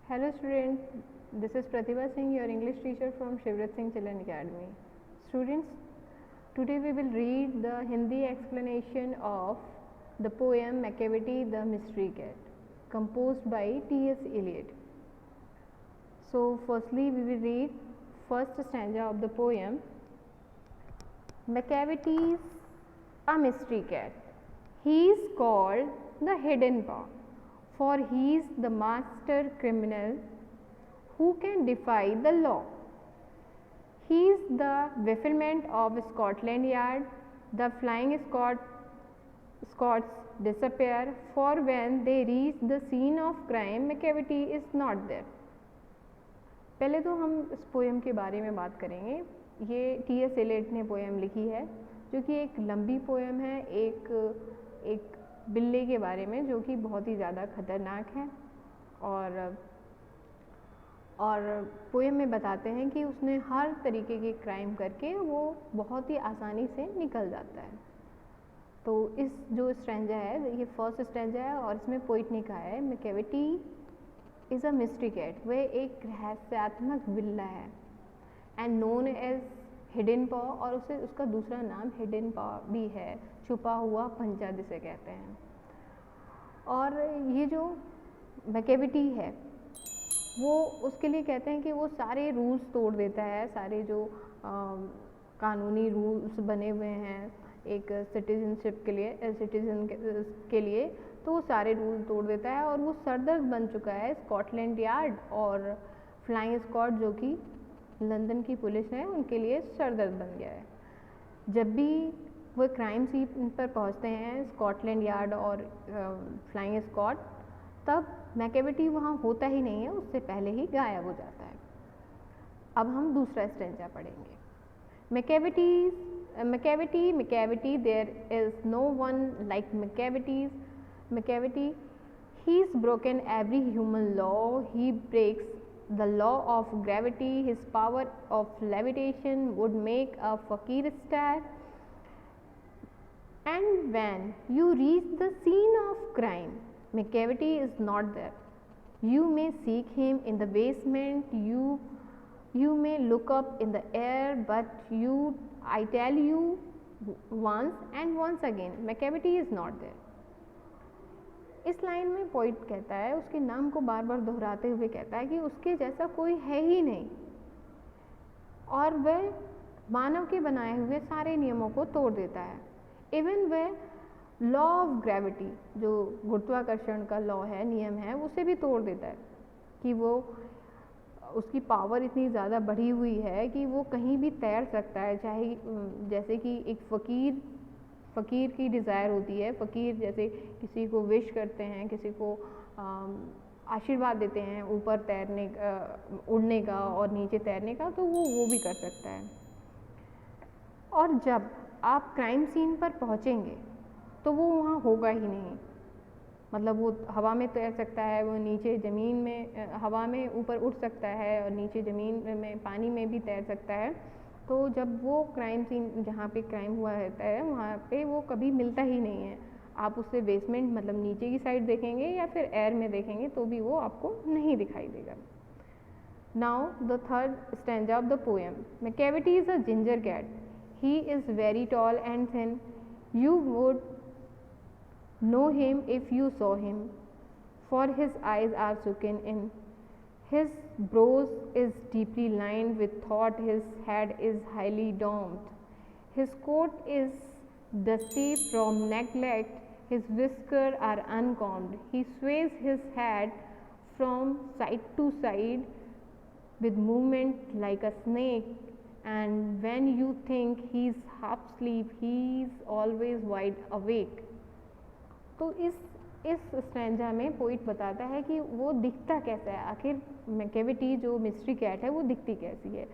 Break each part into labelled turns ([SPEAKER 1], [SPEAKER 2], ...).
[SPEAKER 1] Hello students, this is Pratibha Singh, your English teacher from Shivrat Singh Children Academy. Students, today we will read the Hindi explanation of the poem Macavity the Mystery Cat, composed by T.S. Eliot. So firstly we will read first stanza of the poem. Macavity's a mystery cat. He is called the Hidden Paw, for he is the master criminal who can defy the law. He is the bafflement of Scotland Yard. The flying Scots disappear, for when they reach the scene of crime, Macavity is not there. पहले तो हम इस poem के बारे में बात करेंगे. ये टी.एस. एलियट ने पोएम लिखी है, जो कि एक लंबी पोएम है, एक बिल्ली के बारे में, जो कि बहुत ही ज़्यादा खतरनाक है. और पोएम में बताते हैं कि उसने हर तरीके के क्राइम करके वो बहुत ही आसानी से निकल जाता है. तो इस जो स्ट्रेंजा है, ये फर्स्ट स्ट्रेंजा है, और इसमें पोइट ने कहा है Macavity is a mystery cat. वह एक रहस्यात्मक बिल्ला है, एंड नोन एज हिडन पॉ, और उसे उसका दूसरा नाम हिडन पॉ भी है, छुपा हुआ पंजा जिसे कहते हैं. और ये जो मैकेविटी है वो उसके लिए कहते हैं कि वो सारे रूल्स तोड़ देता है, सारे जो कानूनी रूल्स बने हुए हैं एक सिटीजनशिप के लिए, सिटीजन के लिए, तो वो सारे रूल तोड़ देता है. और वो सरदर्द बन चुका है स्कॉटलैंड यार्ड और फ्लाइंग स्क्वाड, जो कि लंदन की पुलिस है, उनके लिए सरदर्द बन गया है. जब भी वो क्राइम सीन पर पहुंचते हैं, स्कॉटलैंड यार्ड और फ्लाइंग स्क्वाड, तब मैकेविटी वहाँ होता ही नहीं है, उससे पहले ही गायब हो जाता है. अब हम दूसरा स्ट्रेंजा पढ़ेंगे. Macavity, there is no one like Macavity. He's broken every human law. He breaks the law of gravity. His power of levitation would make a fakir stare. And when you reach the scene of crime, Macavity is not there. You may seek him in the basement. You may look up in the air, but I tell you once and once again, Macavity is not there. इस line में poet कहता है, उसके नाम को बार बार दोहराते हुए कहता है कि उसके जैसा कोई है ही नहीं, और वह मानव के बनाए हुए सारे नियमों को तोड़ देता है. इवन वह लॉ ऑफ ग्रेविटी, जो गुरुत्वाकर्षण का लॉ है, नियम है, उसे भी तोड़ देता है. कि वो उसकी पावर इतनी ज़्यादा बढ़ी हुई है कि वो कहीं भी तैर सकता है, चाहे जैसे कि एक फ़कीर की डिज़ायर होती है. फ़कीर जैसे किसी को विश करते हैं, किसी को आशीर्वाद देते हैं ऊपर तैरने उड़ने का और नीचे तैरने का, तो वो भी कर सकता है. और जब आप क्राइम सीन पर पहुंचेंगे तो वो वहाँ होगा ही नहीं. मतलब वो हवा में तैर सकता है, वो नीचे ज़मीन में, हवा में ऊपर उड़ सकता है, और नीचे ज़मीन में पानी में भी तैर सकता है. तो जब वो क्राइम सीन जहाँ पे क्राइम हुआ रहता है, वहाँ पे वो कभी मिलता ही नहीं है. आप उससे बेसमेंट मतलब नीचे की साइड देखेंगे या फिर एयर में देखेंगे तो भी वो आपको नहीं दिखाई देगा. Now the third stanza of the poem. Macavity is a ginger cat. He is very tall and thin. You would know him if you saw him, for his eyes are sunken in. His brows is deeply lined with thought. His head is highly domed. His coat is dusty from neglect. His whiskers are uncombed. He sways his head from side to side with movement like a snake. And when you think he's half asleep, he's always wide awake. तो इस stanza में poet बताता है कि वो दिखता कैसा है, आखिर मैकेविटी जो मिस्ट्री कैट है वो दिखती कैसी है.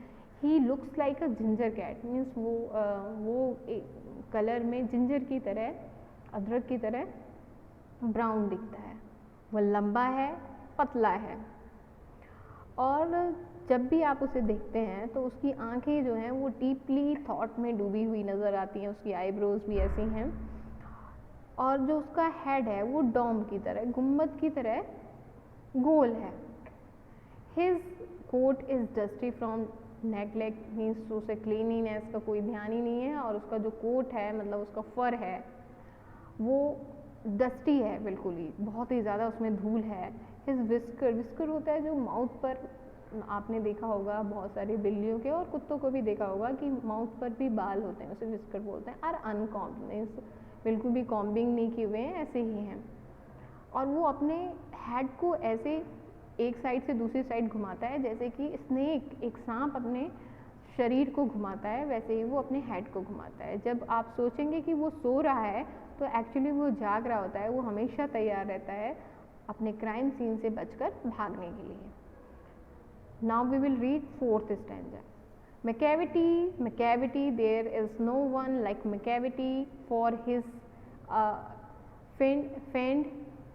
[SPEAKER 1] He looks like a ginger cat, means वो कलर में जिंजर की तरह, अदरक की तरह ब्राउन दिखता है. वो लंबा है, पतला है, और जब भी आप उसे देखते हैं तो उसकी आंखें जो हैं वो डीपली थॉट में डूबी हुई नज़र आती हैं. उसकी आईब्रोज भी ऐसी हैं, और जो उसका हेड है वो डोम की तरह, गुम्बद की तरह गोल है. His coat is dusty from neglect, means उसे क्लीनिनेस का कोई ध्यान ही नहीं है, और उसका जो कोट है मतलब उसका फर है वो डस्टी है, बिल्कुल ही बहुत ही ज़्यादा उसमें धूल है। हिज विस्कर, विस्कर होता है जो माउथ पर, आपने देखा होगा बहुत सारी बिल्लियों के और कुत्तों को भी देखा होगा कि माउथ पर भी बाल होते हैं, उसे विस्कर बोलते हैं। और अनकॉम्ब, मीन्स बिल्कुल भी कॉम्बिंग नहीं किए हुए हैं, ऐसे ही हैं। और वो अपने हेड को ऐसे एक साइड से दूसरी साइड घुमाता है, जैसे कि स्नेक, एक सांप अपने शरीर को घुमाता है, वैसे ही वो अपने हेड को घुमाता है। जब आप सोचेंगे कि वो सो रहा है तो एक्चुअली वो जाग रहा होता है, वो हमेशा तैयार रहता है अपने क्राइम सीन से बचकर भागने के लिए। Now we will read fourth stanza. Macavity, there is no one like Macavity for his feigned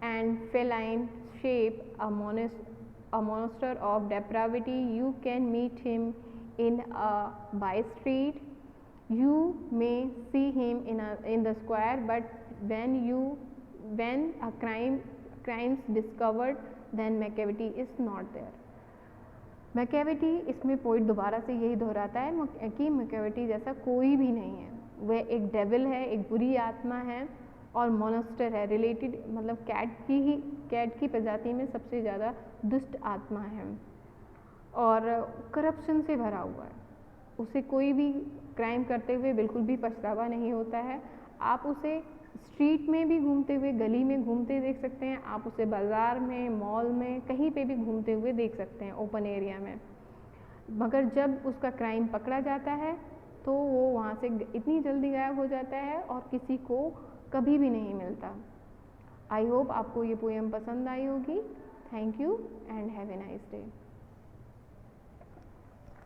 [SPEAKER 1] and feline shape, a monster of depravity. You can meet him in a by street, you may see him in the square, but when a crimes discovered, then Macavity is not there. Macavity, इसमें poet दोबारा से यही दोहराता है कि Macavity जैसा कोई भी नहीं है। वह एक डेविल है, एक बुरी आत्मा है और मॉन्स्टर है, रिलेटेड मतलब कैट की प्रजाति में सबसे ज़्यादा दुष्ट आत्मा है और करप्शन से भरा हुआ है। उसे कोई भी क्राइम करते हुए बिल्कुल भी पछतावा नहीं होता है। आप उसे स्ट्रीट में भी घूमते हुए, गली में घूमते देख सकते हैं, आप उसे बाज़ार में, मॉल में, कहीं पे भी घूमते हुए देख सकते हैं ओपन एरिया में। मगर जब उसका क्राइम पकड़ा जाता है तो वो वहाँ से इतनी जल्दी गायब हो जाता है और किसी को कभी भी नहीं मिलता। आई होप आपको ये पोएम पसंद आई होगी। Thank you and have a nice day.